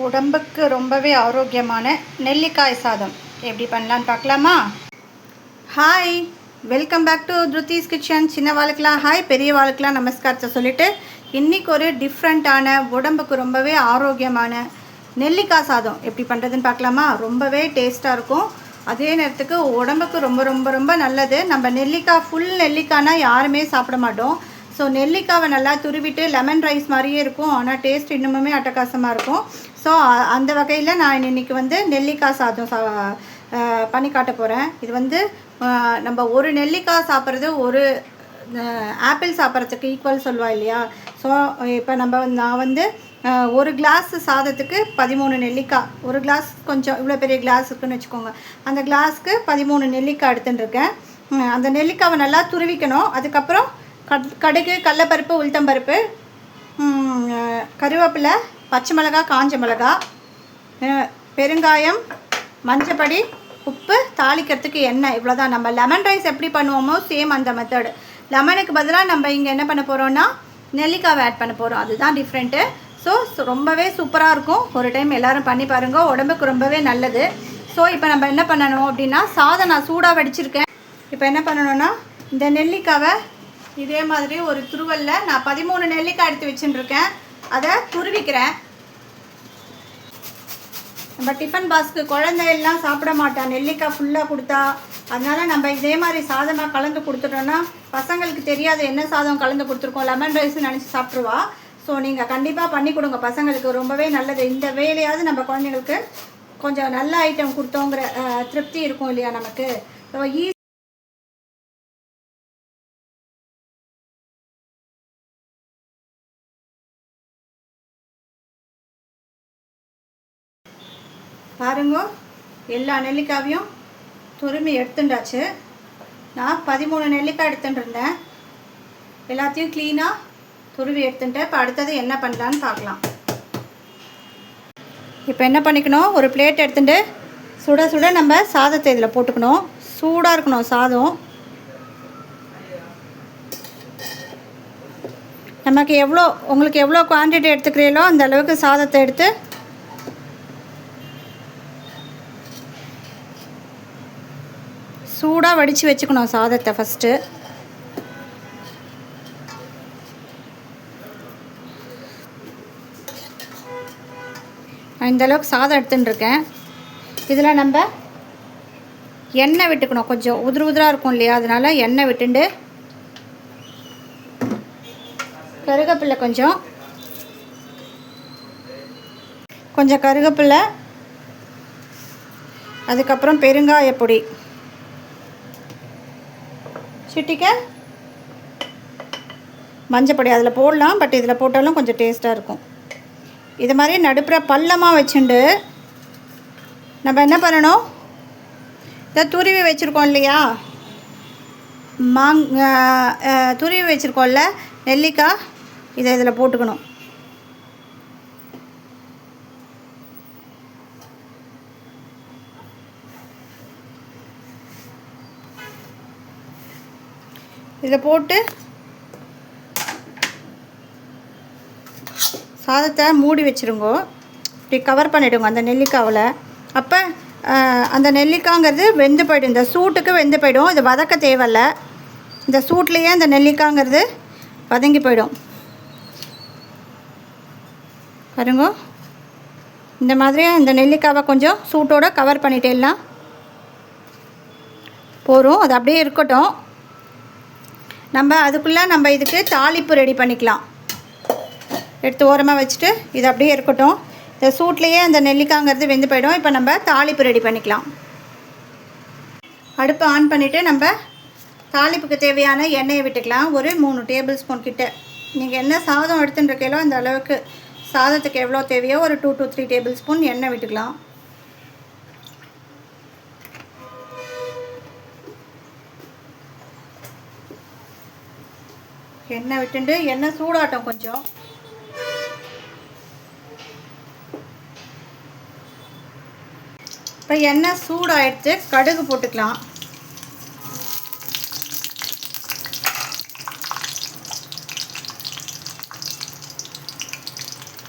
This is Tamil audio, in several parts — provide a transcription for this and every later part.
உடம்புக்கு ரொம்பவே ஆரோக்கியமான நெல்லிக்காய் சாதம் எப்படி பண்ணலான்னு பார்க்கலாமா? Hi, welcome back to Dhruthi's kitchen. சின்ன வாழ்க்கலாம் ஹாய், பெரிய வாழ்க்கலாம் நமஸ்காரத்தை சொல்லிவிட்டு இன்றைக்கி ஒரு டிஃப்ரெண்ட்டான உடம்புக்கு ரொம்பவே ஆரோக்கியமான நெல்லிக்காய் சாதம் எப்படி பண்ணுறதுன்னு பார்க்கலாமா? ரொம்பவே டேஸ்ட்டாக இருக்கும், அதே நேரத்துக்கு உடம்புக்கு ரொம்ப ரொம்ப ரொம்ப நல்லது. நம்ம நெல்லிக்காய் ஃபுல் நெல்லிக்காய்னா யாருமே சாப்பிட மாட்டோம். ஸோ நெல்லிக்காவை நல்லா துருவிட்டு லெமன் ரைஸ் மாதிரியே இருக்கும், ஆனால் டேஸ்ட் இன்னுமே அட்டகாசமாக இருக்கும். ஸோ அந்த வகையில் நான் இன்றைக்கி நெல்லிக்காய் சாதம் பண்ணி காட்ட போகிறேன். இது நம்ம ஒரு நெல்லிக்காய் சாப்பிட்றது ஒரு ஆப்பிள் சாப்பிட்றதுக்கு ஈக்குவல் சொல்லுவா இல்லையா? ஸோ இப்போ நான் ஒரு கிளாஸ் சாதத்துக்கு 13 நெல்லிக்காய், ஒரு கிளாஸ் கொஞ்சம் இவ்வளோ பெரிய கிளாஸ் இருக்குதுன்னு வச்சுக்கோங்க, அந்த கிளாஸ்க்கு 13 நெல்லிக்காய் எடுத்துட்டுருக்கேன். அந்த நெல்லிக்காவை நல்லா துருவிக்கணும். அதுக்கப்புறம் கடுகு, கடலைப்பருப்பு, உளுத்தம்பருப்பு, கருவேப்பிலை, பச்சை மிளகாய், காஞ்ச மிளகாய், பெருங்காயம், மஞ்சப்பொடி, உப்பு, தாளிக்கிறதுக்கு எண்ணெய், இவ்வளோதான். நம்ம லெமன் ரைஸ் எப்படி பண்ணுவோமோ சேம் அந்த மெத்தடு. லெமனுக்கு பதிலாக நம்ம இங்கே என்ன பண்ண போகிறோன்னா நெல்லிக்காவை ஆட் பண்ண போகிறோம், அதுதான் டிஃப்ரெண்ட்டு. ஸோ ரொம்பவே சூப்பராக இருக்கும். ஒரு டைம் எல்லோரும் பண்ணி பாருங்கள், உடம்புக்கு ரொம்பவே நல்லது. ஸோ இப்போ நம்ம என்ன பண்ணணும் அப்படின்னா, சாதம் நான் சூடாக வடிச்சிருக்கேன். இப்போ என்ன பண்ணணுன்னா, இந்த நெல்லிக்காவை இதே மாதிரி ஒரு துருவலில் நான் 13 நெல்லிக்காய் எடுத்து வச்சுட்டுருக்கேன், அதை துருவிக்கிறேன். நம்ம டிஃபன் பாக்ஸ்க்கு குழந்தையெல்லாம் சாப்பிட மாட்டான் நெல்லிக்காய் ஃபுல்லாக கொடுத்தா, அதனால் நம்ம இதே மாதிரி சாதமாக கலந்து கொடுத்துட்டோன்னா பசங்களுக்கு தெரியாது என்ன சாதம் கலந்து கொடுத்துருக்கோம், லெமன் ரைஸ் நினச்சி சாப்பிட்ருவா. ஸோ நீங்கள் கண்டிப்பாக பண்ணி கொடுங்க, பசங்களுக்கு ரொம்பவே நல்லது. இந்த வேலையாவது நம்ம குழந்தைங்களுக்கு கொஞ்சம் நல்ல ஐட்டம் கொடுத்தோங்கிற திருப்தி இருக்கும் இல்லையா நமக்கு. ஸோ பாருங்க, எல்லா நெல்லிக்காவையும் துருமி எடுத்துட்டாச்சு. நான் 13 நெல்லிக்காய் எடுத்துட்டுருந்தேன், எல்லாத்தையும் க்ளீனாக துருவி எடுத்துட்டேன். இப்போ அடுத்தது என்ன பண்ணலான்னு பார்க்கலாம். இப்போ என்ன பண்ணிக்கணும், ஒரு பிளேட் எடுத்துகிட்டு சுட சுட நம்ம சாதத்தை இதில் போட்டுக்கணும். சூடாக இருக்கணும் சாதம். நமக்கு உங்களுக்கு எவ்வளோ குவான்டிட்டி எடுத்துக்கிறீங்களோ அந்த அளவுக்கு சாதத்தை எடுத்து சூடாக வடித்து வச்சுக்கணும் சாதத்தை ஃபஸ்ட்டு. இந்தளவுக்கு சாதம் எடுத்துட்டுருக்கேன். இதில் நம்ம எண்ணெய் விட்டுக்கணும், கொஞ்சம் உதிராக இருக்கும் இல்லையா, அதனால் எண்ணெய் விட்டுண்டு கருவேப்பிலை, கொஞ்சம் கருவேப்பிலை, அதுக்கப்புறம் பெருங்காயப்பொடி, சிட்டிக்க மஞ்சப்பொடி அதில் போடலாம், பட் இதில் போட்டாலும் கொஞ்சம் டேஸ்ட்டாக இருக்கும். இது மாதிரி நடுப்புற பள்ளமாக வச்சுண்டு நம்ம என்ன பண்ணணும், இதை துருவி வச்சுருக்கோம் இல்லையா, துருவி வச்சுருக்கோம்ல நெல்லிக்காய், இதை இதில் போட்டுக்கணும். இதில் போட்டு சாதத்தை மூடி வச்சுருங்கோ, இப்படி கவர் பண்ணிவிடுங்க அந்த நெல்லிக்காவில். அப்போ அந்த நெல்லிக்காய்ங்கிறது வெந்து போய்டும், இந்த சூட்டுக்கு வெந்து போய்டும். இது வதக்க தேவையில்ல, இந்த சூட்லேயே அந்த நெல்லிக்காய்ங்கிறது வதங்கி போய்டும். பாருங்க, இந்த மாதிரி இந்த நெல்லிக்காவை கொஞ்சம் சூட்டோடு கவர் பண்ணிட்டேலாம் போகிறோம். அது அப்படியே இருக்கட்டும். அதுக்குள்ளே நம்ம இதுக்கு தாளிப்பு ரெடி பண்ணிக்கலாம். எடுத்து ஓரமாக வச்சுட்டு இது அப்படியே இருக்கட்டும். இந்த சூட்லேயே அந்த நெல்லிக்காய்ங்கிறது வெந்து போய்டும். இப்போ நம்ம தாளிப்பு ரெடி பண்ணிக்கலாம். அடுப்பை ஆன் பண்ணிவிட்டு நம்ம தாளிப்புக்கு தேவையான எண்ணெயை விட்டுக்கலாம். ஒரு 3 டேபிள் ஸ்பூன் கிட்ட. நீங்கள் என்ன சாதம் எடுத்துட்டுருக்கீங்களோ அந்த அளவுக்கு சாதத்துக்கு எவ்வளோ தேவையோ ஒரு 2 to 3 டேபிள் ஸ்பூன் எண்ணெய் விட்டுக்கலாம். எண்ணெய் விட்டுண்டு எண்ணெய் சூடாட்டம் கொஞ்சம். இப்போ எண்ணெய் சூடாகிடுத்து, கடுகு போட்டுக்கலாம்.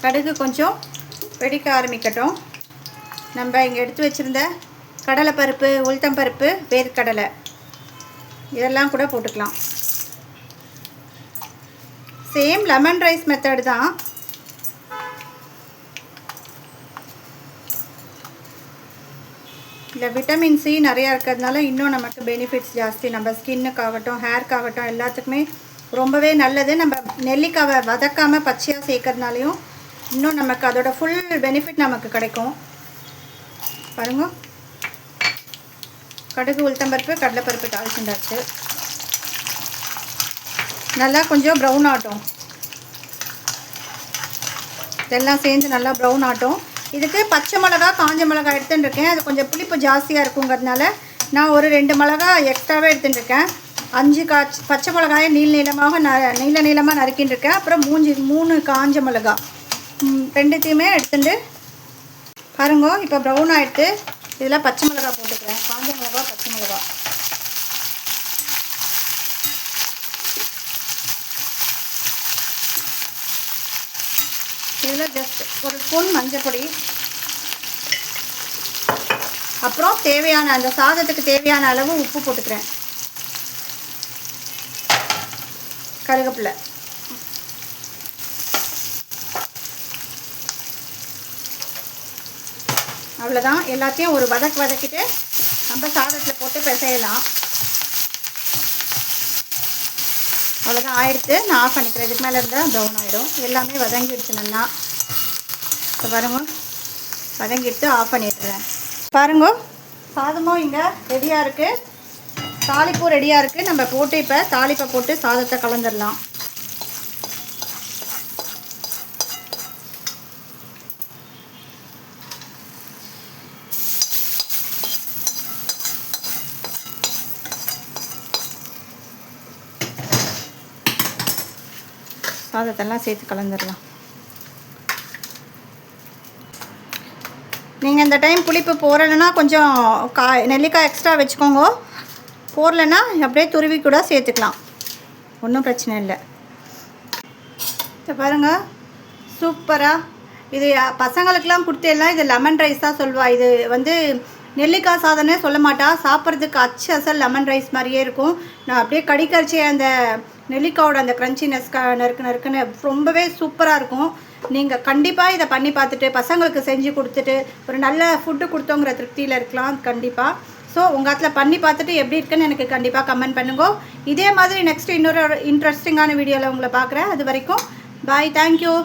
கடுகு கொஞ்சம் வெடிக்க ஆரம்பிக்கட்டும். நம்ம இங்கே எடுத்து வச்சுருந்த கடலைப்பருப்பு, உளுத்தம்பருப்பு, வேர்க்கடலை இதெல்லாம் கூட போட்டுக்கலாம். சேம் லெமன் ரைஸ் மெத்தட் தான். இல்லை, விட்டமின் சி நிறையா இருக்கிறதுனால இன்னும் நமக்கு பெனிஃபிட்ஸ் ஜாஸ்தி. நம்ம ஸ்கின்னுக்காகட்டும், ஹேர்க்காகட்டும் எல்லாத்துக்குமே ரொம்பவே நல்லது. நம்ம நெல்லிக்காவை வதக்காமல் பச்சையாக சேர்க்கறதுனாலையும் இன்னும் நமக்கு அதோட ஃபுல் பெனிஃபிட் நமக்கு கிடைக்கும். பாருங்க, கடுகு, உளுத்தம்பருப்பு, கடலைப்பருப்பு தாளிச்சுண்டாச்சு. நல்லா கொஞ்சம் ப்ரௌன் ஆகட்டும். இதெல்லாம் சேர்ந்து நல்லா ப்ரௌன் ஆகட்டும். இதுக்கு பச்சை மிளகா, காஞ்ச மிளகா எடுத்துகிட்டு இருக்கேன். அது கொஞ்சம் புளிப்பு ஜாஸ்தியாக இருக்குங்கிறதுனால நான் ஒரு 2 மிளகா எக்ஸ்ட்ராவே எடுத்துகிட்டு இருக்கேன். 5 பச்சை மிளகாயை நீள நீளமாக நறுக்கின்னு இருக்கேன். அப்புறம் 3 காஞ்ச மிளகா ரெண்டுத்தையுமே எடுத்துட்டு பாருங்க. இப்போ ப்ரௌன் ஆகிடுத்து. இதில் பச்சை மிளகா போட்டுக்கிறேன். காஞ்ச மிளகா, பச்சை மிளகா. இதில் ஜஸ்ட் ஒரு ஸ்பூன் மஞ்சள் பொடி, அப்புறம் தேவையான அந்த சாதத்துக்கு தேவையான அளவு உப்பு போட்டுக்கிறேன். கருவேப்பிலை, அவ்வளோதான். எல்லாத்தையும் ஒரு வதக்கிட்டு நம்ம சாதத்தில் போட்டு பிசையலாம். அவ்வளோதான், ஆயிடுத்து. நான் ஆஃப் பண்ணிக்கிறேன். இதுக்கு மேலே இருந்தால் ப்ரௌன் ஆகிடும். எல்லாமே வதங்கிடுச்சு நல்லா. இப்போ பாருங்க, வதங்கிட்டு ஆஃப் பண்ணிடுறேன். பாருங்க, சாதமும் இங்கே ரெடியாக இருக்குது. தாளிப்பும் ரெடியாக இருக்குது. நம்ம போட்டு இப்போ தாளிப்பை போட்டு சாதத்தை கலந்துடலாம். சாதத்தெல்லாம் சேர்த்து கலந்துடலாம். நீங்கள் இந்த டைம் புளிப்பு போடலைன்னா கொஞ்சம் நெல்லிக்காய் எக்ஸ்ட்ரா வச்சுக்கோங்க. போடலைன்னா அப்படியே துருவி கூட சேர்த்துக்கலாம், ஒன்றும் பிரச்சனை இல்லை. இப்போ பாருங்கள், சூப்பராக. இது பசங்களுக்கெல்லாம் கொடுத்தேலாம். இது லெமன் ரைஸ் தான் சொல்லுவா. இது நெல்லிக்காய் சாதம்னே சொல்ல மாட்டா. சாப்பிட்றதுக்கு அசல் லெமன் ரைஸ் மாதிரியே இருக்கும். நான் அப்படியே கடிக்கரிச்சி அந்த நெல்லிக்காயோட அந்த க்ரன்ச்சினஸ் நறுக்குன்னு ரொம்பவே சூப்பராக இருக்கும். நீங்கள் கண்டிப்பாக இதை பண்ணி பார்த்துட்டு பசங்களுக்கு செஞ்சு கொடுத்துட்டு ஒரு நல்ல ஃபுட்டு கொடுத்தோங்கிற திருப்தியில் இருக்கலாம் கண்டிப்பாக. ஸோ உங்கள் இடத்துல பண்ணி பார்த்துட்டு எப்படி இருக்குன்னு எனக்கு கண்டிப்பாக கமெண்ட் பண்ணுங்க. இதே மாதிரி நெக்ஸ்ட்டு இன்னொரு இன்ட்ரெஸ்டிங்கான வீடியோவில் உங்களை பார்க்குறேன். அது வரைக்கும் பாய், தேங்க்யூ.